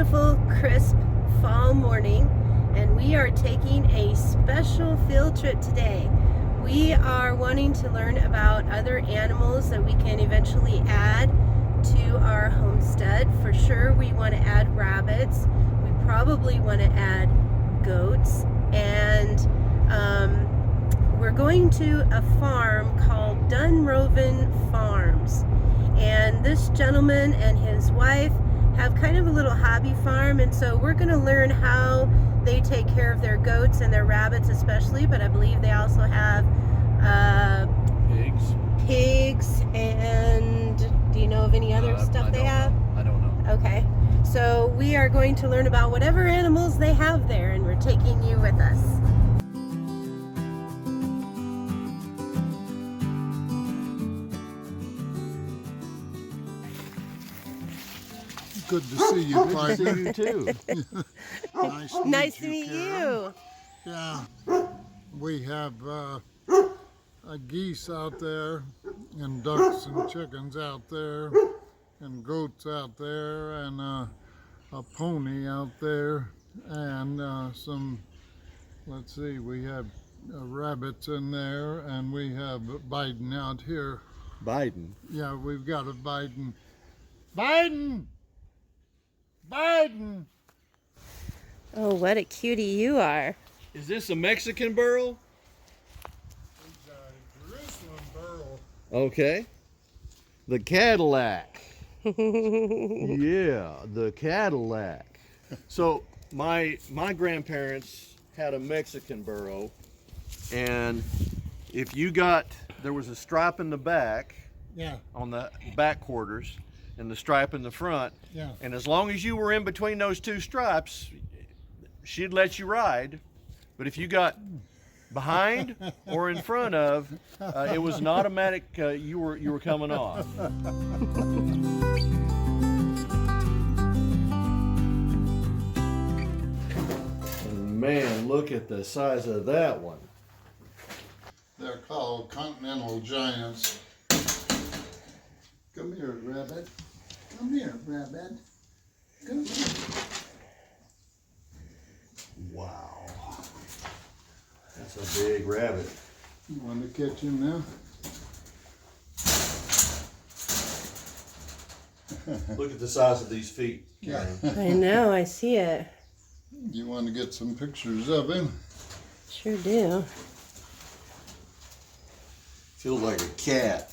beautiful, crisp fall morning, and we are taking a special field trip today. We are wanting to learn about other animals that we can eventually add to our homestead. For sure, we want to add rabbits. We probably want to add goats, and we're going to a farm called Dunroven Farms. And this gentleman and his wife have kind of a little hobby farm, and so we're going to learn how they take care of their goats and their rabbits especially, but I believe they also have pigs, and do you know of any other stuff they have? I don't know. Okay, so we are going to learn about whatever animals they have there, and we're taking you with us. Good to see you, Good to see partner. you too. Nice to meet Karyn. you. Yeah, we have geese out there, and ducks and chickens out there, and goats out there, and a pony out there, and some, let's see, we have rabbits in there, and we have Biden out here. Biden. Yeah, we've got a Biden. Biden! Biden! Oh, what a cutie you are. Is this a Mexican burro? He's a Jerusalem burro. Okay. The Cadillac. Yeah, the Cadillac. So my grandparents had a Mexican burro, and if you got, there was a stripe in the back, Yeah, on the back quarters, and the stripe in the front, yeah. and as long as you were in between those two stripes, she'd let you ride. But if you got behind or in front of, it was an automatic. You were coming off. And man, look at the size of that one. They're called continental giants. Come here, rabbit. Come here, rabbit. Come here. Wow, that's a big rabbit. You want to catch him now? Look at the size of these feet, Yeah. Karyn. I know, I see it. You want to get some pictures of him? Sure do. Feels like a cat.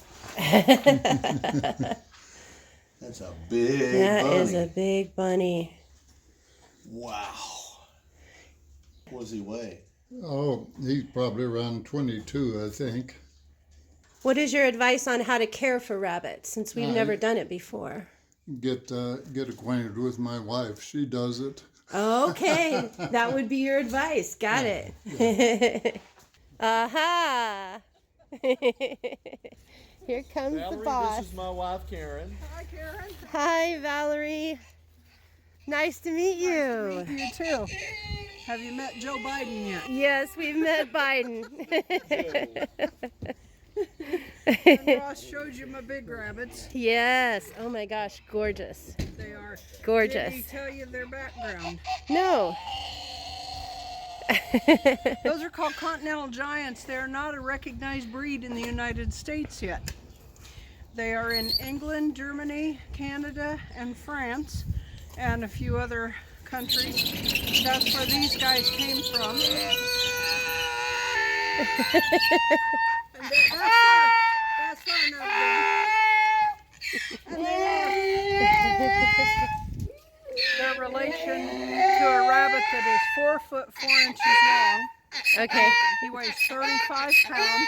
That's a big That bunny. is a big bunny. Wow. What does he weigh? Oh, he's probably around 22, I think. What is your advice on how to care for rabbits, since we've never done it before? Get acquainted with my wife. She does it. Okay, that would be your advice. Got it. Aha! Here comes the boss. This is my wife, Karyn. Hi, Karyn. Hi, Valerie. Nice to meet you. You too. Have you met Joe Biden yet? Yes, we've met Biden. And Ross showed you my big rabbits. Yes. Oh my gosh, gorgeous. They are. Gorgeous. Did he tell you their background? No. Those are called continental giants. They are not a recognized breed in the United States yet. They are in England, Germany, Canada, and France, and a few other countries. That's where these guys came from. And that's far enough then. And they're relation to a rabbit that is 4 foot 4 inches long. Okay. He weighs 35 pounds.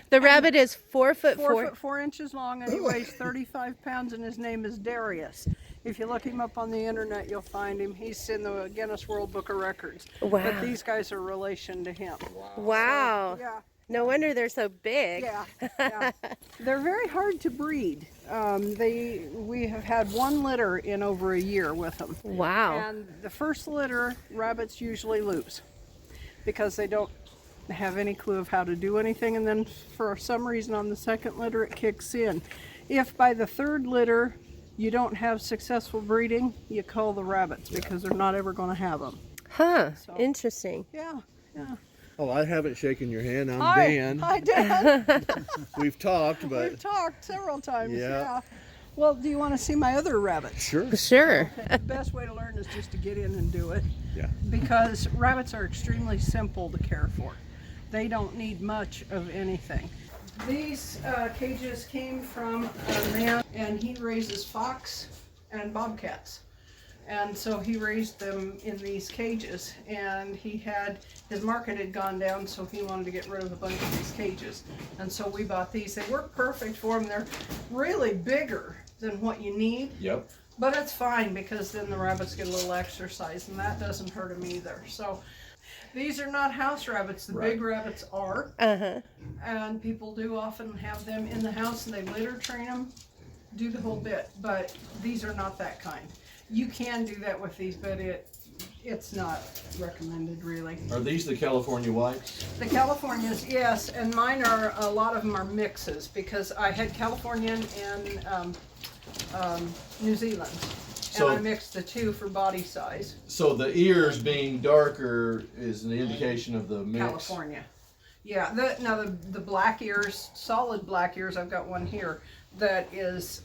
The rabbit is 4 foot 4 4. foot 4 inches long, and he weighs 35 pounds, and his name is Darius. If you look him up on the internet, you'll find him. He's in the Guinness World Book of Records. Wow. But these guys are relation to him. Wow. Yeah. No wonder they're so big. Yeah. They're very hard to breed. We have had one litter in over a year with them. Wow. And the first litter, rabbits usually lose because they don't have any clue of how to do anything, and then for some reason on the second litter it kicks in. If by the third litter you don't have successful breeding, you cull the rabbits because they're not ever going to have them. Huh. So- Interesting. Yeah, yeah. Oh, I haven't shaken your hand. I'm Hi, Dan. hi, Dan. We've talked, but We've talked several times. Yeah. Yeah. Well, do you want to see my other rabbits? sure. Sure. The best way to learn is just to get in and do it. Yeah. Because rabbits are extremely simple to care for. They don't need much of anything. These cages came from a man, and he raises fox and bobcats. And so he raised them in these cages, and his market had gone down, so he wanted to get rid of a bunch of these cages. And so we bought these. They work perfect for him. They're really bigger than what you need. Yep. But it's fine because then the rabbits get a little exercise and that doesn't hurt them either. So these are not house rabbits. The big rabbits are. Uh-huh. And people do often have them in the house and they litter train them, do the whole bit. But these are not that kind. You can do that with these, but it's not recommended really. Are these the California whites? The Californias, yes, and mine are, a lot of them are mixes because I had Californian and New Zealand. So- And I mixed the two for body size. So the ears being darker is an indication of the mix. California. Yeah, the black ears, solid black ears, I've got one here that is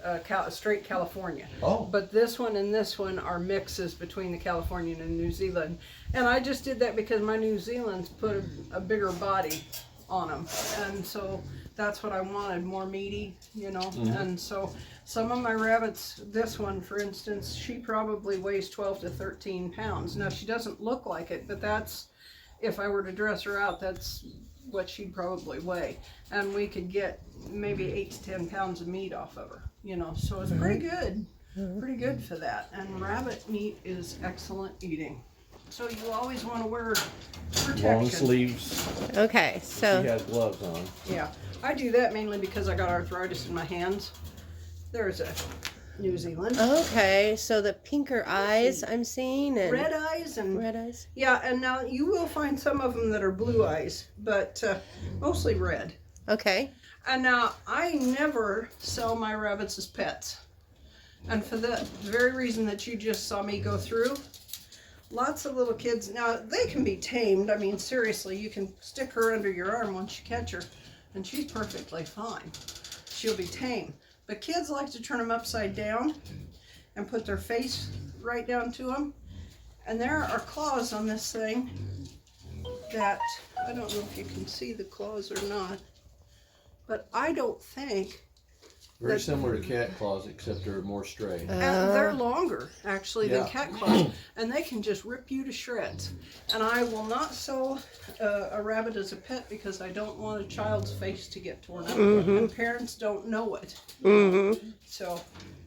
straight California. Oh. But this one and this one are mixes between the Californian and New Zealand. And I just did that because my New Zealand's put a bigger body on them. And so that's what I wanted, more meaty, you know. And so some of my rabbits, this one for instance, she probably weighs 12 to 13 pounds. Now she doesn't look like it, but that's, if I were to dress her out, that's what she'd probably weigh. And we could get maybe 8 to 10 pounds of meat off of her, you know. So it's pretty good, pretty good for that. And rabbit meat is excellent eating. So you always want to wear protection. Long sleeves. Okay, She so has gloves on. Yeah, I do that mainly because I got arthritis in my hands. There's a New Zealand. okay, so the pinker eyes I'm seeing and Red eyes and red eyes. yeah, and now you will find some of them that are blue eyes, but mostly red. Okay. And now I never sell my rabbits as pets, and for the very reason that you just saw me go through. Lots of little kids, now they can be tamed. I mean, seriously, you can stick her under your arm once you catch her, and she's perfectly fine. She'll be tame. But kids like to turn them upside down and put their face right down to them. And there are claws on this thing that, I don't know if you can see the claws or not, but I don't think, Very similar to cat claws, except they're more straight. and they're longer actually than Yeah. cat claws, and they can just rip you to shreds. And I will not sell a rabbit as a pet because I don't want a child's face to get torn up, and parents don't know it. So,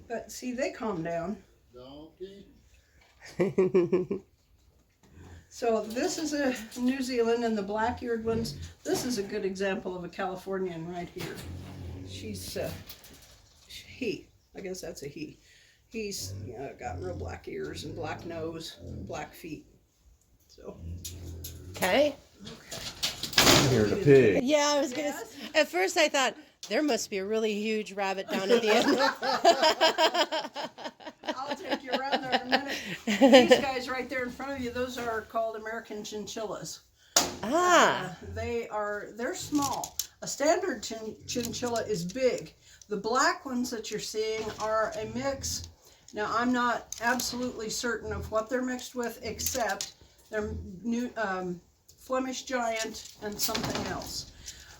but see, they calm down. Donkey. So this is a New Zealand, and the black-eared ones, this is a good example of a Californian right here. She's I guess that's a he. He's got real black ears and black nose, black feet. So, Okay. I'm here to pig. Yeah, I was gonna. At first, I thought there must be a really huge rabbit down at the end. I'll take you around there in a minute. These guys right there in front of you, those are called American chinchillas. They're small. A standard chinchilla is big. The black ones that you're seeing are a mix. Now, I'm not absolutely certain of what they're mixed with, except they're new Flemish Giant and something else.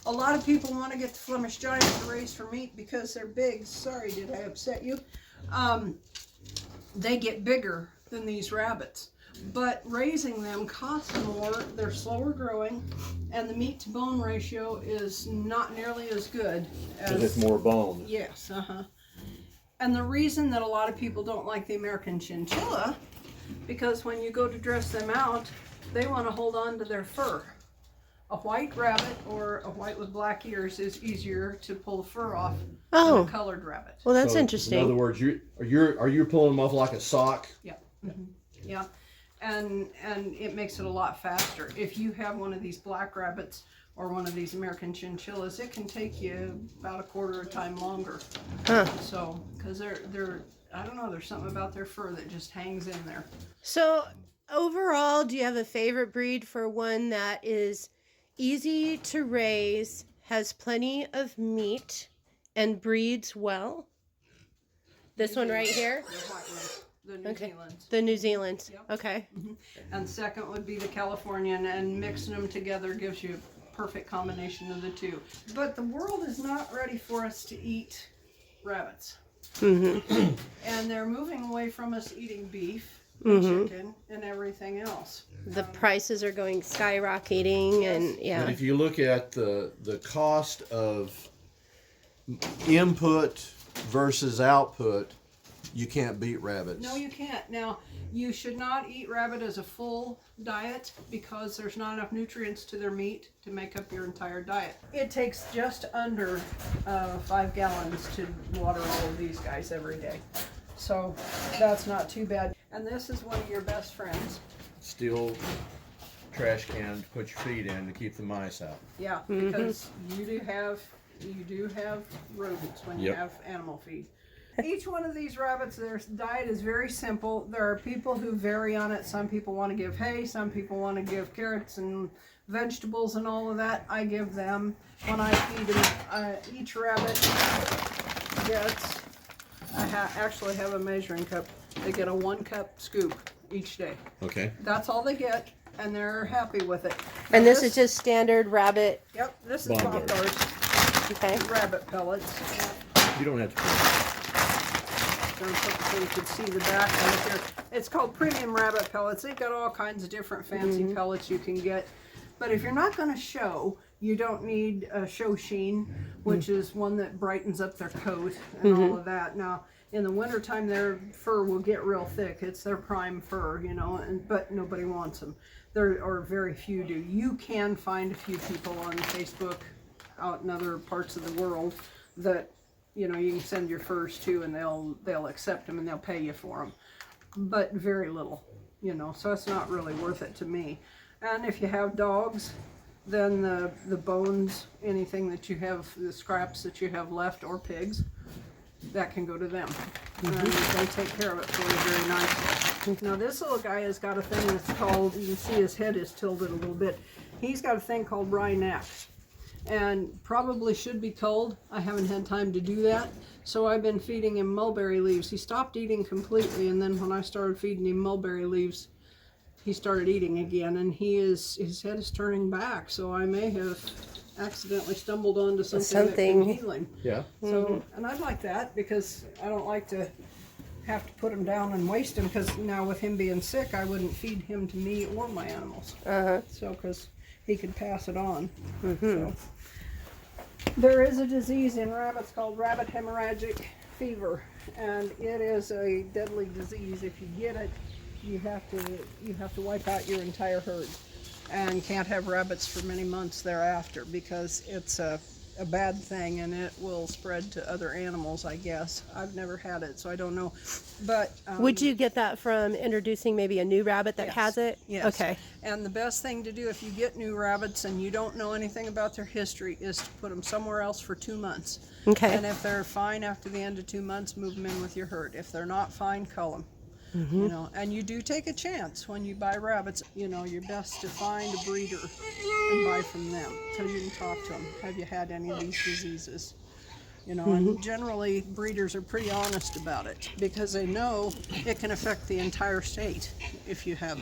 A lot of people want to get the Flemish Giant to raise for meat because they're big. Sorry, did I upset you? They get bigger than these rabbits. But raising them costs more, they're slower growing, and the meat to bone ratio is not nearly as good as... Because it's more bone. Yes, And the reason that a lot of people don't like the American chinchilla, because when you go to dress them out, they want to hold on to their fur. A white rabbit or a white with black ears is easier to pull the fur off than a colored rabbit. Well, that's So, interesting. In other words, are you pulling them off like a sock? Yeah. Yeah. And it makes it a lot faster. If you have one of these black rabbits or one of these American chinchillas, it can take you about a quarter of a time longer. So, because they're I don't know, there's something about their fur that just hangs in there. So overall, do you have a favorite breed for one that is easy to raise, has plenty of meat, and breeds well? This one right here? The white ones, the New Zealands. The New Zealand. Yep. Okay. And second would be the Californian, and mixing them together gives you a perfect combination of the two. But the world is not ready for us to eat rabbits. Mm-hmm. And they're moving away from us eating beef and chicken and everything else. The prices are going skyrocketing, and yeah. But if you look at the cost of input versus output, you can't beat rabbits. No, you can't. Now, you should not eat rabbit as a full diet because there's not enough nutrients to their meat to make up your entire diet. It takes just under 5 gallons to water all of these guys every day. So that's not too bad. And this is one of your best friends. Steel trash can to put your feet in to keep the mice out. Yeah, because you do have rodents when you Yep. have animal feed. Each one of these rabbits, their diet is very simple. There are people who vary on it. Some people want to give hay, some people want to give carrots and vegetables and all of that. I give them, when I feed them, each rabbit gets, actually have a measuring cup. They get a 1-cup scoop each day. Okay. That's all they get, and they're happy with it. And this is just standard rabbit. Yep, this is Bonders. Bondars, Okay. rabbit pellets. You don't have to. So you can see the back right there. It's called premium rabbit pellets. They've got all kinds of different fancy pellets you can get. But if you're not going to show, you don't need a show sheen, which is one that brightens up their coat and all of that. Now, in the wintertime, their fur will get real thick. It's their prime fur, you know, but nobody wants them. There are very few do. You can find a few people on Facebook out in other parts of the world that, you know, you can send your furs to, and they'll accept them and they'll pay you for them, but very little, you know, so it's not really worth it to me. And if you have dogs, then the bones, anything that you have, the scraps that you have left, or pigs, that can go to them. And they take care of it for you very nicely. Now this little guy has got a thing that's called, you can see his head is tilted a little bit. He's got a thing called rye neck. And probably should be culled. I haven't had time to do that. So I've been feeding him mulberry leaves. He stopped eating completely, and then when I started feeding him mulberry leaves, he started eating again, and his head is turning back. So I may have accidentally stumbled onto something that can heal him. Yeah. So, and I'd like that, because I don't like to have to put him down and waste him, because now with him being sick, I wouldn't feed him to me or my animals. So, because he could pass it on. So. There is a disease in rabbits called rabbit hemorrhagic fever, and it is a deadly disease. If you get it, you have to wipe out your entire herd, and can't have rabbits for many months thereafter, because it's a bad thing, and it will spread to other animals, I guess. I've never had it, so I don't know. But Would you get that from introducing maybe a new rabbit that has it? Yes. Okay. And the best thing to do if you get new rabbits and you don't know anything about their history is to put them somewhere else for 2 months. Okay. And if they're fine after the end of 2 months, move them in with your herd. If they're not fine, cull them. You know, and you do take a chance when you buy rabbits. You know, you're best to find a breeder and buy from them so you can talk to them. Have you had any of these diseases? You know, and generally breeders are pretty honest about it, because they know it can affect the entire state if you have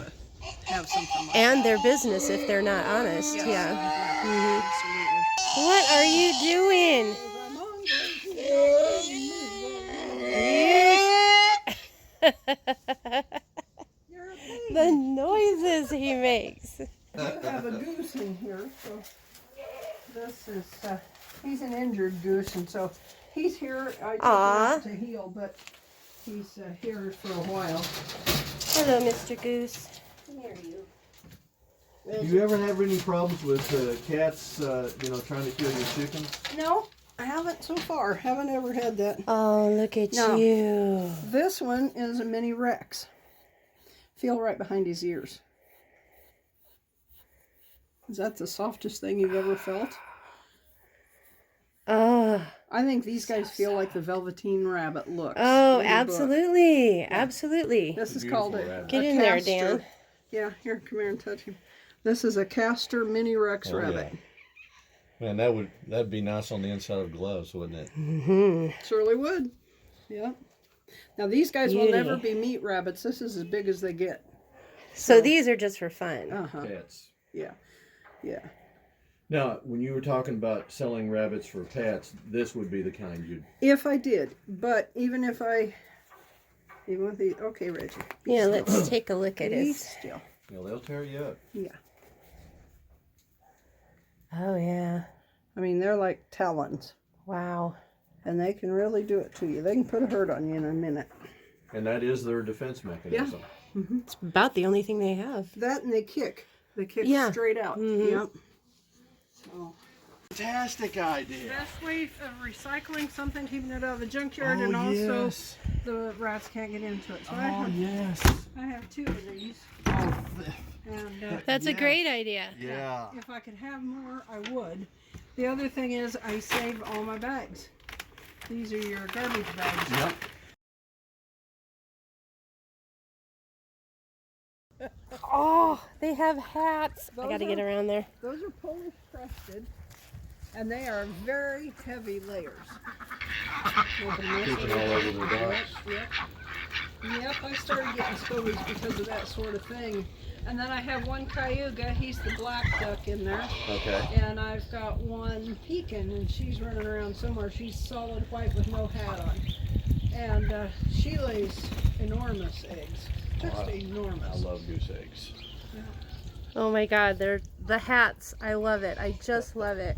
something like And their business if they're not honest. that. Yeah. Absolutely. What are you doing? You're a baby. The noises he makes. I have a goose in here, so this is, he's an injured goose, and so he's here. I took him out to heal, but he's here for a while. Hello, Mr. Goose. Come here, you. Do you ever have any problems with cats, trying to kill your chickens? No, I haven't so far. Haven't ever had that. Oh, look at No. you. This one is a mini Rex. Feel right behind his ears. Is that the softest thing you've ever felt? Oh, I think these guys feel like the Velveteen Rabbit looks. Oh, in the book. absolutely. Absolutely. This is Beautiful called a, rabbit. Get a in there, castor. Dan. Yeah, here, come here and touch him. This is a castor mini Rex rabbit. Man, that'd be nice on the inside of gloves, wouldn't it? Mm-hmm. Surely would. Yeah. Now these guys will Beauty. never be meat rabbits. This is as big as they get. So these are just for fun. Uh-huh. Pets. Yeah. Yeah. Now, when you were talking about selling rabbits for pets, this would be the kind you'd... If I did, but even with these, okay, Reggie. Yeah, let's take a look at Be it. still. You know, they'll tear you up. Yeah. Oh, yeah. I mean, they're like talons, Wow. and they can really do it to you. They can put a hurt on you in a minute. And that is their defense mechanism. It's about the only thing they have. That and they kick. They kick Yeah. straight out. Mhm. Yep. So. Fantastic idea. Best way of recycling something, keeping it out of the junkyard, Oh, and also yes. the rats can't get into it. So Oh, yes. I have two of these, Oh, and That's a Yes. great idea. yeah. if I could have more, I would. The other thing is I save all my bags. These are your garbage bags. Yep. Oh, they have hats. I Those got to get are- around there. Those are Polish crested, and they are very heavy layers. Open this Keeping one. all over the box. Yep. Yep, I started getting scobies because of that sort of thing. And then I have one cayuga, he's the black duck in there. Okay. And I've got one pekin, and she's running around somewhere. She's solid white with no hat on. And she lays enormous eggs. Just Wow. enormous. I love goose eggs. Oh my God, they're the hats. I love it. I just love it.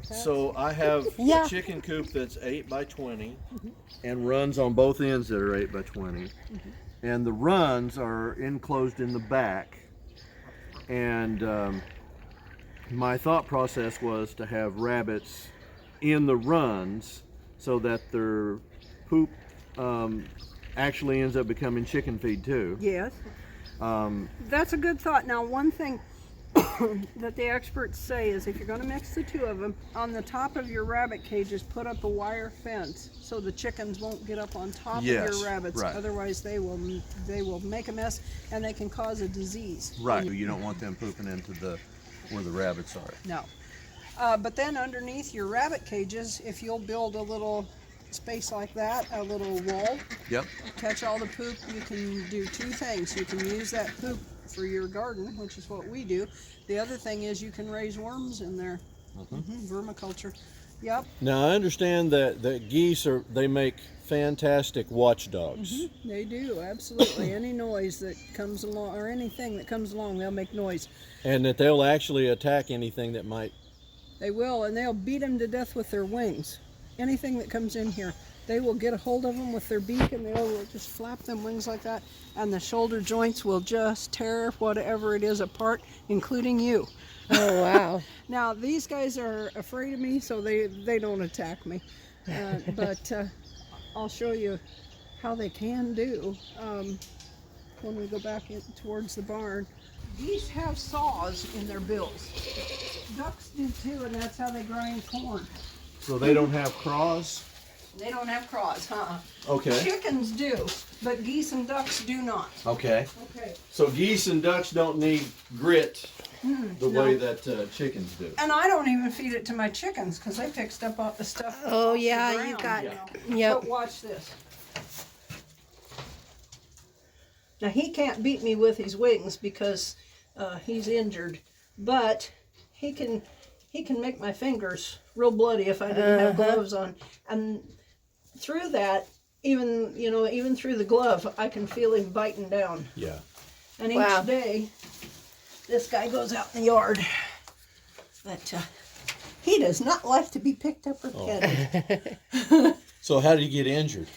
So I have Yeah. a chicken coop that's 8 by 20 and runs on both ends that are 8 by 20. And the runs are enclosed in the back. And my thought process was to have rabbits in the runs so that their poop actually ends up becoming chicken feed too. Yes. That's a good thought. Now, one thing that the experts say is if you're going to mix the two of them, on the top of your rabbit cages, put up a wire fence so the chickens won't get up on top Yes, of your rabbits. right. Otherwise, they will make a mess and they can cause a disease. Right. You don't want them pooping into where the rabbits are. No. But then underneath your rabbit cages, if you'll build a little space like that, a little wall, Yep. catch all the poop, you can do two things. You can use that poop for your garden, which is what we do. The other thing is you can raise worms in there. Vermiculture. Yep. Now I understand that geese they make fantastic watchdogs. They do, absolutely. Any noise that comes along, or anything that comes along, they'll make noise. And that they'll actually attack anything that might. They will, and they'll beat them to death with their wings. Anything that comes in here, they will get a hold of them with their beak, and they'll just flap them wings like that, and the shoulder joints will just tear whatever it is apart, including you. Oh, wow. Now, these guys are afraid of me, so they don't attack me. But I'll show you how they can do when we go back towards the barn. Geese have saws in their bills. Ducks do too, and that's how they grind corn. So they don't have craws? They don't have craws, huh? Okay. Chickens do, but geese and ducks do not. Okay. Okay. So geese and ducks don't need grit the no. way that chickens do. And I don't even feed it to my chickens because they pick stuff off the stuff. Oh, off the yeah, ground, you got- you know. Yep. But watch this. Now he can't beat me with his wings because he's injured, but he can make my fingers real bloody if I didn't have gloves on. And through that, even through the glove, I can feel him biting down. Yeah. And Wow. each day, this guy goes out in the yard. But he does not like to be picked up or petted. So how did he get injured?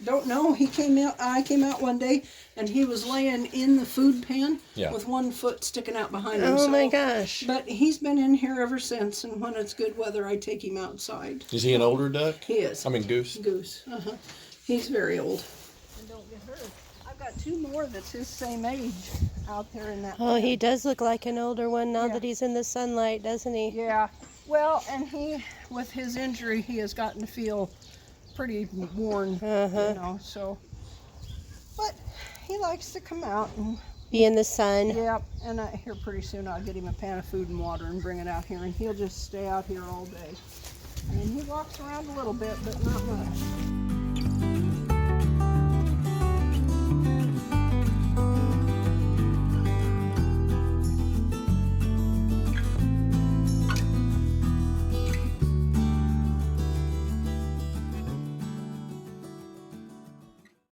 Don't know. I came out one day and he was laying in the food pan Yeah. with one foot sticking out behind him. Oh, so- my gosh. But he's been in here ever since, and when it's good weather, I take him outside. Is he an older duck? He is. I mean goose. Goose. He's very old. And don't get hurt. I've got two more that's his same age out there in that. Oh, he does look like an older one now Yeah. that he's in the sunlight, doesn't he? Yeah. Well, and with his injury, he has gotten to feel pretty worn, you know, so. But he likes to come out and, Be in the sun. yep, and here pretty soon I'll get him a pan of food and water and bring it out here, and he'll just stay out here all day. And he walks around a little bit, but not much.